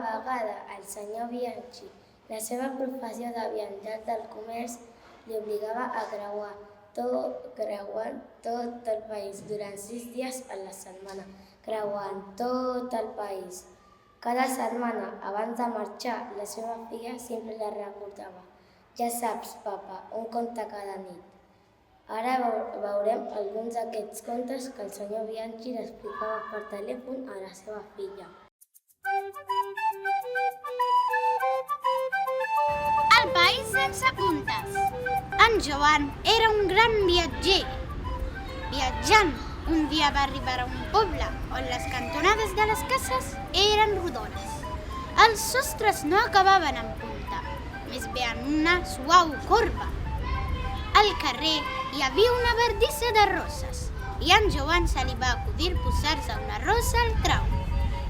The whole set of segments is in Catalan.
vegada el senyor Bianchi, la seva professió de viandat del comerç, li obligava a creuar tot el país durant 6 dies a la setmana, creuant tot el país. Cada setmana, abans de marxar, la seva filla sempre la recordava. Ja saps, papa, un conte cada nit. Ara veurem alguns d'aquests contes que el senyor Bianchi l'explicava per telèfon a la seva filla. El país sense puntes. En Joan era un gran viatger. Viatjant, un dia va arribar a un poble on les cantonades de les cases eren rodones. Els sostres no acabaven en punta, més bé en una suau corba. Al carrer hi havia una bardissa de roses i a en Joan se li va acudir posar-se una rosa al trau.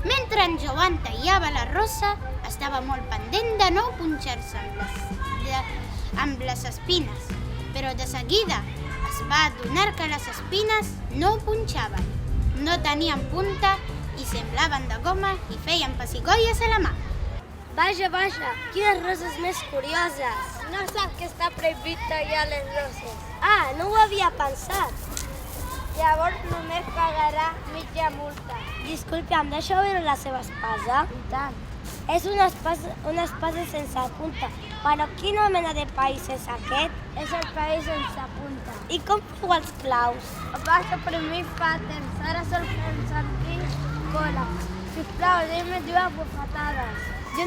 Mentre en Joan tallava la rosa, estava molt pendent de no punxar-se amb les espines, però de seguida es va adonar que les espines no punxaven, no tenien punta i semblaven de goma i feien pessigolles a la mà. Vaja, quines roses més curioses! No saps que està prohibit tallar les roses. Ah, no ho havia pensat. Llavors només pagarà mitja multa. Disculpi, em deixa veure la seva espasa? I tant. És una espasa sense punta, però quina mena de país és aquest? És el país sense punta. I com feu els claus? Vas oprimir fa temps, ara sol fem servir cola. Sisplau, dime 2 bufetades. Jo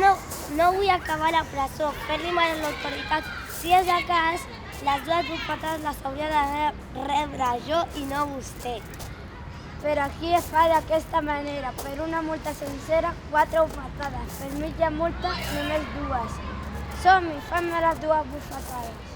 no vull acabar a la presó, fer-li mal a l'autoritat. Si és de cas, les 2 bufetades les hauria de rebre jo i no vostè. Però aquí es fa d'aquesta manera. Per una multa sencera, 4 bufetades. Per mitja multa, només 2. Som-hi, fem-me les 2 bufetades.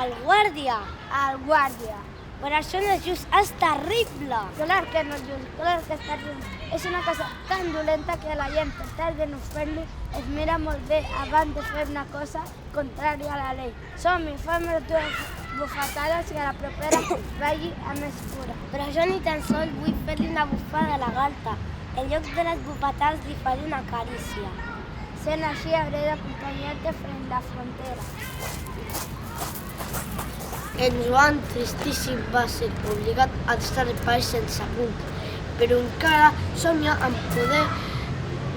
El guàrdia? El guàrdia. Però això no és just, és terrible. Clar que no és just, clar que és terrible. És una cosa tan dolenta que la gent, per tal de no fer-li, es mira molt bé abans de fer una cosa contrària a la llei. Som-hi, fem les 2 bufetades i a la propera vagi a més cura. Però jo ni tan sols vull fer-li una bufada a la galta. En lloc de les bufetades li faré una carícia. Sent així, hauré d'acompanyar-te front la frontera. En Joan, tristíssim, va ser obligat a estar el país sense punta, però encara somia en poder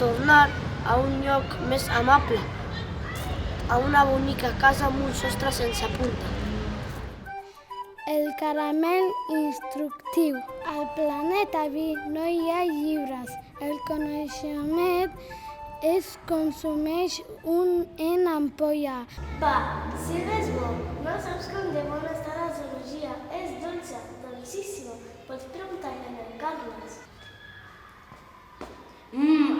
tornar a un lloc més amable, a una bonica casa amb un sostre sense punta. El caramel instructiu. Al planeta Vi no hi ha llibres. El coneixement es consumeix en ampolla. Va, si res bo, no saps com de bona està la zoologia. És dolça, delicíssima. Pots preguntar-li a en Carles.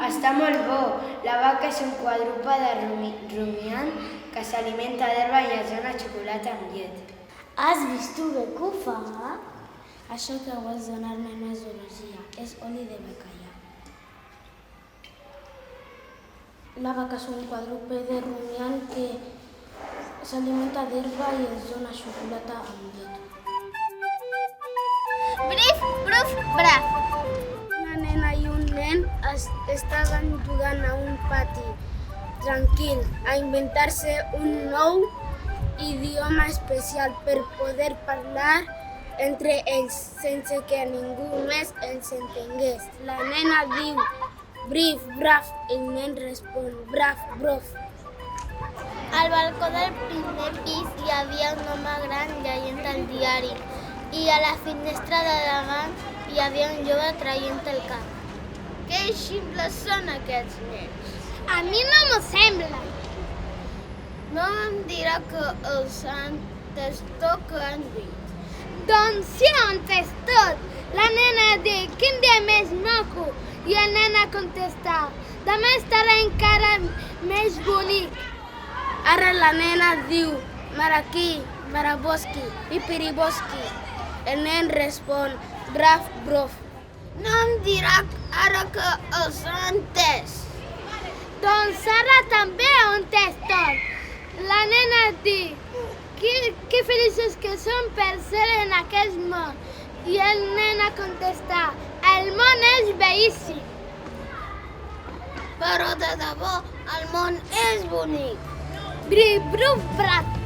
Està molt bo. La vaca és un quadrúpede rumiant que s'alimenta d'herba i es dona xocolata amb llet. Has vist tu bé que ho fa? Això que vols donar-me no és zoologia, és oli de bacallà. La vaca és un quadrúpede rumiant que s'alimenta d'herba i es dona xocolata amb llet. Brif, bruf, braf. Una nena i un nen estaven jugant a un pati tranquil a inventar-se un nou idioma especial per poder parlar entre ells sense que ningú més els entengués. La nena diu brif, braf, el nen respon braf, brof. Al balcó del primer pis hi havia un home gran llegint el diari i a la finestra de davant hi havia un jove traient el cap. Que ximples són aquests nens? A mi no m'ho sembla. No em dirà que els han entès tot que han dit. Doncs sí, ho han entès tot. La nena diu, quin dia més maco? I el nen ha contestat, demà estarà encara més bonic. Ara la nena diu, maraqui, maraboski i piriboski. El nen respon, braf, brof. No em dirà ara que els ha entès. Doncs ara també ho ha entès tot. La nena diu, que feliços que som per ser en aquest món. I el nen ha contestat, el món és bellíssim. Però de debò, el món és bonic. Bri, bru, brat,